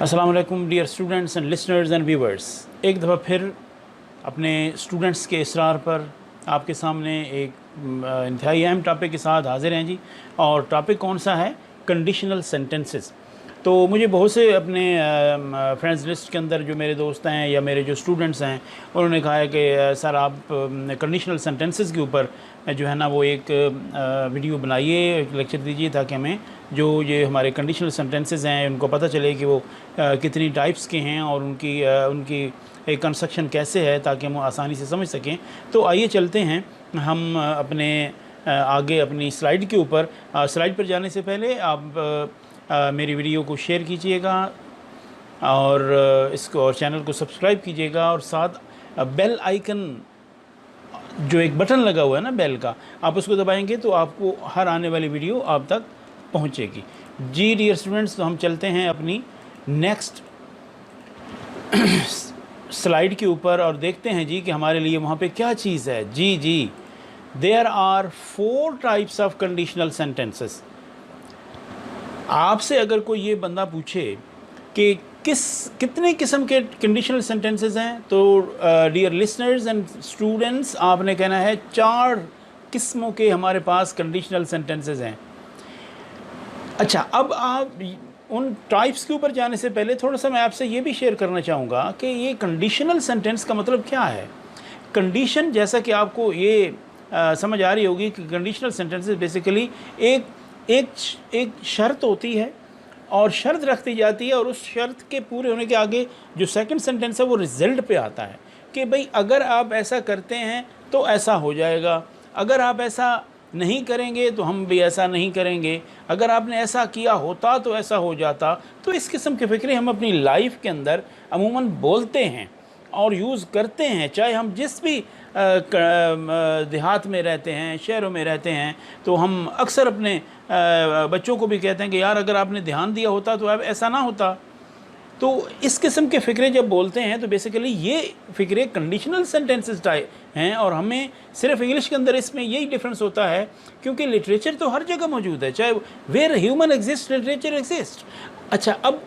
अस्सलाम वालेकुम dear students and listeners and viewers. एक दफ़ा फिर अपने स्टूडेंट्स के इसरार पर आपके सामने एक इंतहाई अहम टॉपिक के साथ हाजिर हैं जी। और टॉपिक कौन सा है? Conditional sentences. तो मुझे बहुत से अपने फ्रेंड्स लिस्ट के अंदर जो मेरे दोस्त हैं या मेरे जो स्टूडेंट्स हैं उन्होंने कहा है कि सर आप कंडीशनल सेंटेंसेस के ऊपर जो है ना वो एक वीडियो बनाइए, एक लेक्चर दीजिए, ताकि हमें जो ये हमारे कंडीशनल सेंटेंसेस हैं उनको पता चले कि वो कितनी टाइप्स के हैं और उनकी एक कंस्ट्रक्शन कैसे है, ताकि हम आसानी से समझ सकें। तो आइए चलते हैं हम अपने आगे अपनी स्लाइड के ऊपर। स्लाइड पर जाने से पहले आप मेरी वीडियो को शेयर कीजिएगा और इसको और चैनल को सब्सक्राइब कीजिएगा, और साथ बेल आइकन जो एक बटन लगा हुआ है ना बेल का, आप उसको दबाएंगे तो आपको हर आने वाली वीडियो आप तक पहुंचेगी। जी डियर स्टूडेंट्स, तो हम चलते हैं अपनी नेक्स्ट स्लाइड के ऊपर और देखते हैं जी कि हमारे लिए वहाँ पे क्या चीज़ है। जी there are 4 types of conditional sentences. आपसे अगर कोई ये बंदा पूछे कि कितने किस्म के कंडीशनल सेंटेंसेस हैं, तो डियर लिसनर्स एंड स्टूडेंट्स, आपने कहना है 4 किस्मों के हमारे पास कंडीशनल सेंटेंसेस हैं। अच्छा, अब आप उन टाइप्स के ऊपर जाने से पहले थोड़ा सा मैं आपसे ये भी शेयर करना चाहूँगा कि ये कंडीशनल सेंटेंस का मतलब क्या है। कंडीशन, जैसा कि आपको ये समझ आ रही होगी कि कंडीशनल सेंटेंसेस बेसिकली एक शर्त होती है और शर्त रखती जाती है, और उस शर्त के पूरे होने के आगे जो सेकंड सेंटेंस है वो रिज़ल्ट पे आता है कि भाई अगर आप ऐसा करते हैं तो ऐसा हो जाएगा, अगर आप ऐसा नहीं करेंगे तो हम भी ऐसा नहीं करेंगे, अगर आपने ऐसा किया होता तो ऐसा हो जाता। तो इस किस्म के फ़िक्रे हम अपनी लाइफ के अंदर अमूमन बोलते हैं और यूज़ करते हैं, चाहे हम जिस भी देहात में रहते हैं, शहरों में रहते हैं। तो हम अक्सर अपने बच्चों को भी कहते हैं कि यार अगर आपने ध्यान दिया होता तो अब ऐसा ना होता। तो इस किस्म के फ़िक्रे जब बोलते हैं तो बेसिकली ये फ़िक्रे कंडीशनल सेंटेंसेस टाइप हैं, और हमें सिर्फ इंग्लिश के अंदर इसमें यही डिफरेंस होता है, क्योंकि लिटरेचर तो हर जगह मौजूद है, चाहे where human exist literature exist. अच्छा, अब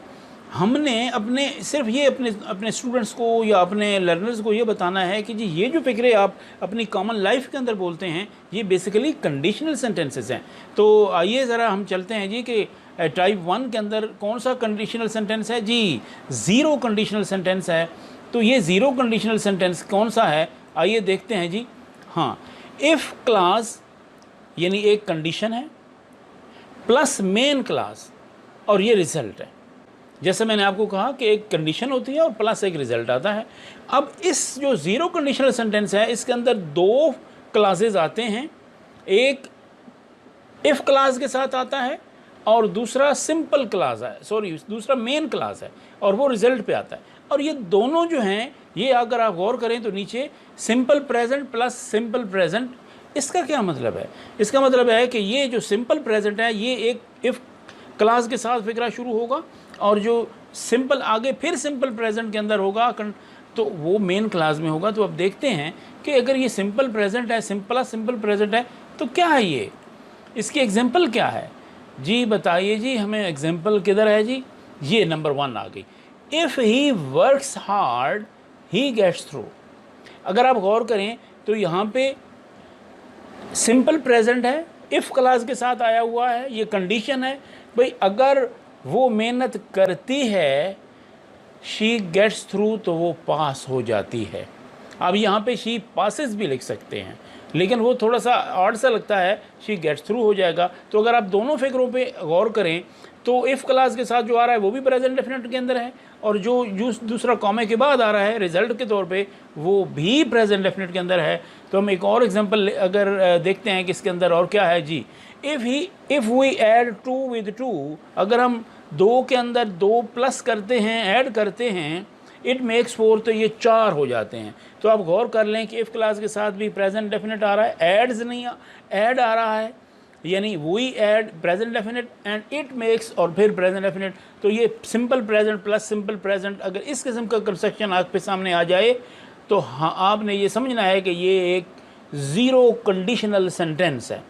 हमने सिर्फ ये अपने स्टूडेंट्स को या अपने लर्नर्स को ये बताना है कि जी ये जो फ़िक्रे आप अपनी कॉमन लाइफ के अंदर बोलते हैं ये बेसिकली कंडीशनल सेंटेंसेस हैं। तो आइए ज़रा हम चलते हैं जी कि टाइप 1 के अंदर कौन सा कंडीशनल सेंटेंस है। जी ज़ीरो कंडीशनल सेंटेंस है। तो ये ज़ीरो कंडीशनल सेंटेंस कौन सा है, आइए देखते हैं जी। हाँ, इफ़ क्लास यानी एक कंडीशन है प्लस मेन क्लास, और ये रिज़ल्ट है। जैसे मैंने आपको कहा कि एक कंडीशन होती है और प्लस एक रिज़ल्ट आता है। अब इस जो ज़ीरो कंडीशनल सेंटेंस है इसके अंदर 2 क्लासेस आते हैं, एक इफ़ क्लास के साथ आता है और दूसरा सिंपल क्लास है, दूसरा मेन क्लास है, और वो रिज़ल्ट पे आता है। और ये दोनों जो हैं, ये अगर आप गौर करें तो नीचे simple present plus simple present, इसका क्या मतलब है? इसका मतलब है कि ये जो सिंपल प्रेजेंट है ये एक इफ़ क्लास के साथ फिक्रा शुरू होगा, और जो सिंपल आगे फिर सिंपल प्रेजेंट के अंदर होगा तो वो मेन क्लास में होगा। तो अब देखते हैं कि अगर ये सिंपल प्रेजेंट है, सिंपल प्रेजेंट है, तो क्या है ये, इसकी एग्जांपल क्या है? जी बताइए जी, हमें एग्जांपल किधर है जी? ये नंबर 1 आ गई, if he works hard he gets through. अगर आप गौर करें तो यहाँ पे सिंपल प्रेजेंट है, इफ़ क्लास के साथ आया हुआ है, ये कंडीशन है भाई अगर वो मेहनत करती है शी गेट्स थ्रू, तो वो पास हो जाती है। अब यहाँ पे शी पासेस भी लिख सकते हैं, लेकिन वो थोड़ा सा ऑड सा लगता है, शी गेट्स थ्रू हो जाएगा। तो अगर आप दोनों फिक्रों पे गौर करें तो इफ़ क्लास के साथ जो आ रहा है वो भी प्रेजेंट डेफिनेट के अंदर है, और जो दूसरा कॉमे के बाद आ रहा है रिजल्ट के तौर पे वो भी प्रेजेंट डेफिनेट के अंदर है। तो हम एक और एग्जांपल अगर देखते हैं कि इसके अंदर और क्या है जी। इफ़ वी ऐड 2 with 2, अगर हम 2 के अंदर 2 प्लस करते हैं, ऐड करते हैं, इट मेक्स 4, तो ये 4 हो जाते हैं। तो आप गौर कर लें कि इफ़ क्लास के साथ भी प्रेजेंट डेफिनेट आ रहा है, एड्स नहीं ऐड आ रहा है, यानी we add present definite and it makes और फिर प्रेजेंट डेफिनेट। तो ये simple present plus simple present, अगर इस किस्म का कंस्ट्रक्शन आपके सामने आ जाए तो हाँ, आपने ये समझना है कि ये एक ज़ीरो कंडीशनल सेंटेंस है।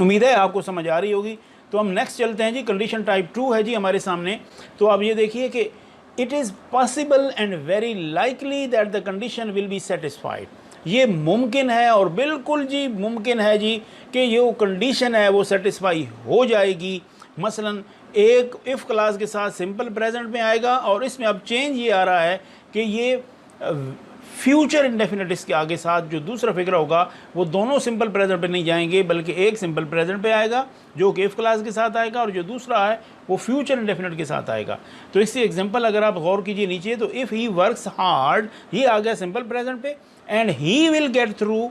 उम्मीद है आपको समझ आ रही होगी। तो हम नेक्स्ट चलते हैं जी, कंडीशन टाइप 2 है जी हमारे सामने। तो आप ये देखिए कि it is possible and very likely that the condition will be satisfied. ये मुमकिन है और बिल्कुल जी मुमकिन है जी कि ये वो कंडीशन है वो सेटिस्फाई हो जाएगी। मसलन एक इफ़ क्लास के साथ सिंपल प्रेजेंट में आएगा और इसमें अब चेंज ये आ रहा है कि ये फ्यूचर इंडेफिनिट इसके आगे साथ जो दूसरा फिगर होगा वो दोनों सिंपल प्रेजेंट पे नहीं जाएंगे, बल्कि एक सिंपल प्रेजेंट पे आएगा जो कि इफ़ क्लास के साथ आएगा और जो दूसरा है वो फ्यूचर इंडेफिनिट के साथ आएगा। तो इससे एग्जांपल अगर आप गौर कीजिए नीचे, तो इफ़ ही वर्क्स हार्ड, ये आ गया सिंपल प्रेजेंट पे, and he will get through,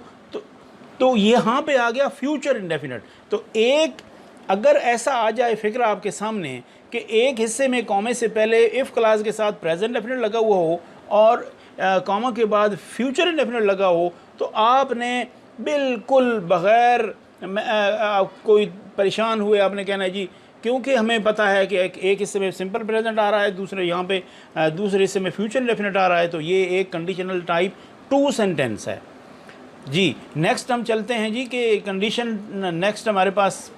तो यहाँ पे आ गया फ्यूचर इंडेफिनिट। तो एक अगर ऐसा आ जाए फिक्र आपके सामने कि एक हिस्से में कॉमे से पहले इफ़ क्लास के साथ प्रेजेंट डेफिनेट लगा हुआ हो और कॉमा के बाद फ्यूचर इंडेफिनिट लगा हो, तो आपने बिल्कुल बग़ैर कोई परेशान हुए आपने कहना है जी, क्योंकि हमें पता है कि एक हिस्से में सिंपल प्रेजेंट आ रहा है, दूसरे यहाँ पे दूसरे हिस्से में फ्यूचर इंडेफिनिट आ रहा है, तो ये एक कंडीशनल टाइप 2 सेंटेंस है जी। नेक्स्ट हम चलते हैं जी कि कंडीशन, नेक्स्ट हमारे पास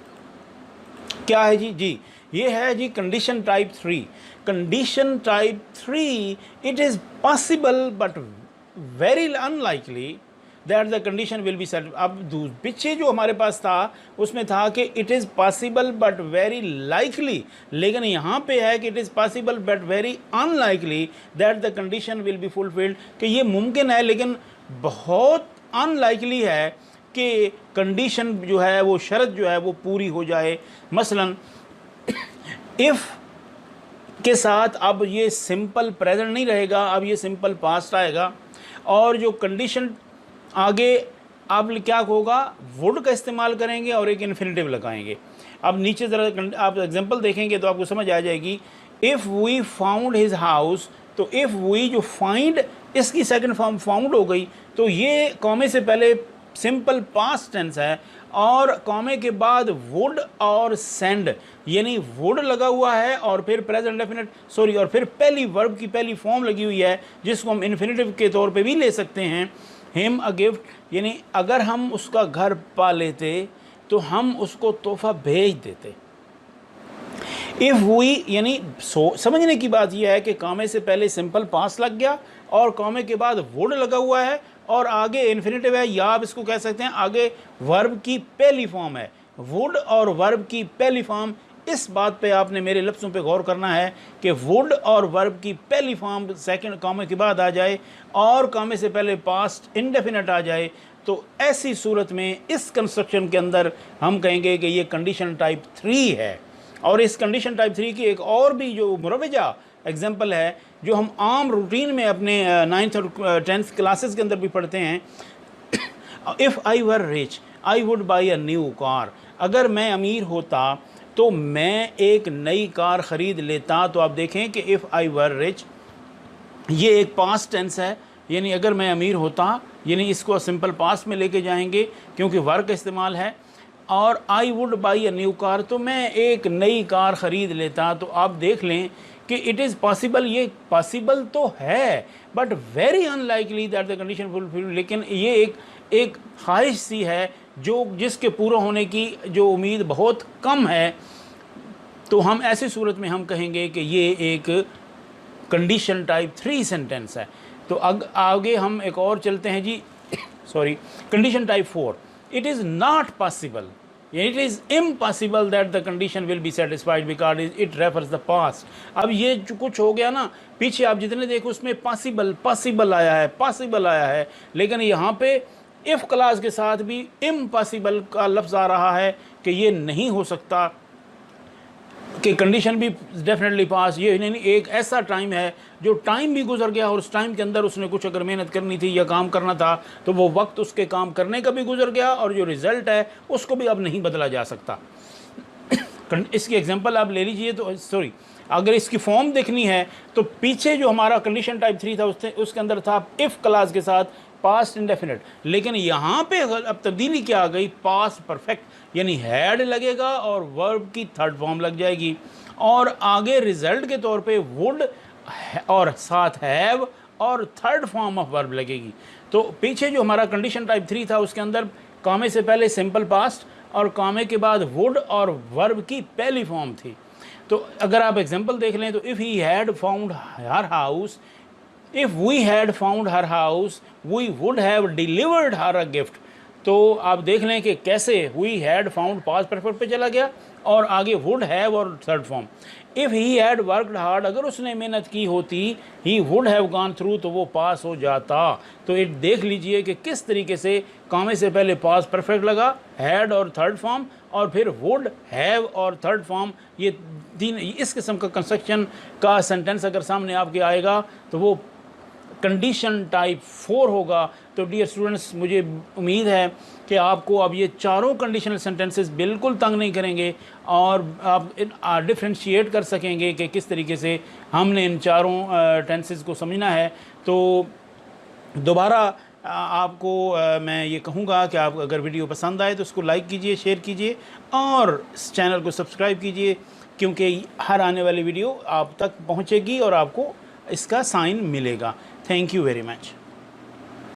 क्या है जी, जी ये है जी condition type 3। Condition type 3, it is possible but very unlikely that the condition will be set. अब पीछे जो हमारे पास था उसमें था कि it is possible but very likely, लेकिन यहाँ पे है कि it is possible but very unlikely that the condition will be fulfilled, कि ये मुमकिन है लेकिन बहुत अनलाइकली है कि कंडीशन जो है वो शर्त जो है वो पूरी हो जाए। मसलन इफ़ के साथ अब ये सिंपल प्रेजेंट नहीं रहेगा, अब ये सिंपल पास्ट आएगा, और जो कंडीशन आगे आप क्या होगा, वुड का इस्तेमाल करेंगे और एक इन्फिनिटिव लगाएंगे। अब नीचे ज़रा आप एग्जांपल देखेंगे तो आपको समझ आ जाएगी। If we found his house, तो इफ़ वी जो फाइंड इसकी सेकंड फॉर्म फाउंड हो गई, तो ये कॉमे से पहले सिंपल पास्ट टेंस है और कॉमे के बाद वुड और सेंड, यानी वुड लगा हुआ है और फिर प्रेजेंट डेफिनेट सॉरी और फिर पहली वर्ब की पहली फॉर्म लगी हुई है जिसको हम इन्फिनेटिव के तौर पे भी ले सकते हैं। हिम अ गिफ्ट, यानी अगर हम उसका घर पा लेते तो हम उसको तोहफा भेज देते। इफ़ वी, यानी समझने की बात यह है कि कॉमे से पहले सिंपल पास्ट लग गया और कॉमे के बाद वुड लगा हुआ है और आगे इन्फिनेटिव है, या आप इसको कह सकते हैं आगे वर्ब की पहली फॉर्म है, वुड और वर्ब की पहली फॉर्म। इस बात पे आपने मेरे लफ्ज़ों पे गौर करना है कि वुड और वर्ब की पहली फॉर्म सेकंड कॉमे के बाद आ जाए और कॉमे से पहले पास्ट इंडेफिनिट आ जाए, तो ऐसी सूरत में इस कंस्ट्रक्शन के अंदर हम कहेंगे कि ये कंडीशन टाइप 3 है। और इस कंडीशन टाइप 3 की एक और भी जो मुरवजा एग्जाम्पल है जो हम आम रूटीन में अपने 9th और 10th क्लासेस के अंदर भी पढ़ते हैं। If I were rich I would buy a new car, अगर मैं अमीर होता तो मैं एक नई कार ख़रीद लेता। तो आप देखें कि इफ़ आई वर रिच ये एक पास्ट टेंस है, यानी अगर मैं अमीर होता, यानी इसको सिंपल पास्ट में लेके जाएंगे क्योंकि वर्क का इस्तेमाल है, और I would buy a new car, तो मैं एक नई कार ख़रीद लेता। तो आप देख लें कि इट इज़ पॉसिबल, ये पॉसिबल तो है but very unlikely that the condition fulfil, लेकिन ये एक ख्वाहिश सी है जो जिसके पूरा होने की जो उम्मीद बहुत कम है। तो हम ऐसी सूरत में हम कहेंगे कि ये एक कंडीशन टाइप 3 सेंटेंस है। तो आगे हम एक और चलते हैं जी sorry, condition type 4, it is not possible, it is impossible that the condition will be satisfied because it refers the past. अब ये जो कुछ हो गया ना, पीछे आप जितने देखो उसमें पॉसिबल आया है, लेकिन यहाँ पे इफ़ क्लास के साथ भी इम्पॉसिबल का लफ्ज़ आ रहा है कि ये नहीं हो सकता, कि कंडीशन भी डेफिनेटली पास। ये नहीं, एक ऐसा टाइम है जो टाइम भी गुजर गया और उस टाइम के अंदर उसने कुछ अगर मेहनत करनी थी या काम करना था तो वो वक्त उसके काम करने का भी गुजर गया और जो रिज़ल्ट है उसको भी अब नहीं बदला जा सकता। इसकी एग्जांपल आप ले लीजिए, तो सॉरी अगर इसकी फॉर्म देखनी है तो पीछे जो हमारा कंडीशन टाइप 3 था उसके अंदर था इफ़ क्लास के साथ पास्ट इंडेफिनिट, लेकिन यहाँ पे अब तब्दीली क्या आ गई, पास्ट परफेक्ट, यानी हैड लगेगा और वर्ब की थर्ड फॉर्म लग जाएगी और आगे रिजल्ट के तौर पे वुड और साथ हैव और थर्ड फॉर्म ऑफ वर्ब लगेगी। तो पीछे जो हमारा कंडीशन टाइप 3 था उसके अंदर कॉमे से पहले सिंपल पास्ट और कामे के बाद वुड और वर्ब की पहली फॉर्म थी। तो अगर आप एग्जांपल देख लें तो if he had found her house, if we had found her house we would have delivered her a gift. तो आप देख लें कि कैसे we had found past perfect पे चला गया और आगे वुड हैव और third form. If he had worked hard, अगर उसने मेहनत की होती, he would have gone through, तो वो पास हो जाता। तो ये देख लीजिए कि किस तरीके से कामे से पहले पास्ट परफेक्ट लगा, हैड और थर्ड फॉर्म, और फिर वुड हैव और थर्ड फॉर्म, ये तीन इस किस्म का कंस्ट्रक्शन का सेंटेंस अगर सामने आपके आएगा तो वो कंडीशन टाइप 4 होगा। तो डियर स्टूडेंट्स, मुझे उम्मीद है कि आपको अब ये चारों कंडीशनल सेंटेंसेस बिल्कुल तंग नहीं करेंगे और आप डिफ्रेंशिएट कर सकेंगे कि किस तरीके से हमने इन चारों टेंसेस को समझना है। तो दोबारा आपको मैं ये कहूँगा कि आप अगर वीडियो पसंद आए तो उसको लाइक कीजिए, शेयर कीजिए और इस चैनल को सब्सक्राइब कीजिए, क्योंकि हर आने वाली वीडियो आप तक पहुँचेगी और आपको इसका साइन मिलेगा। Thank you very much.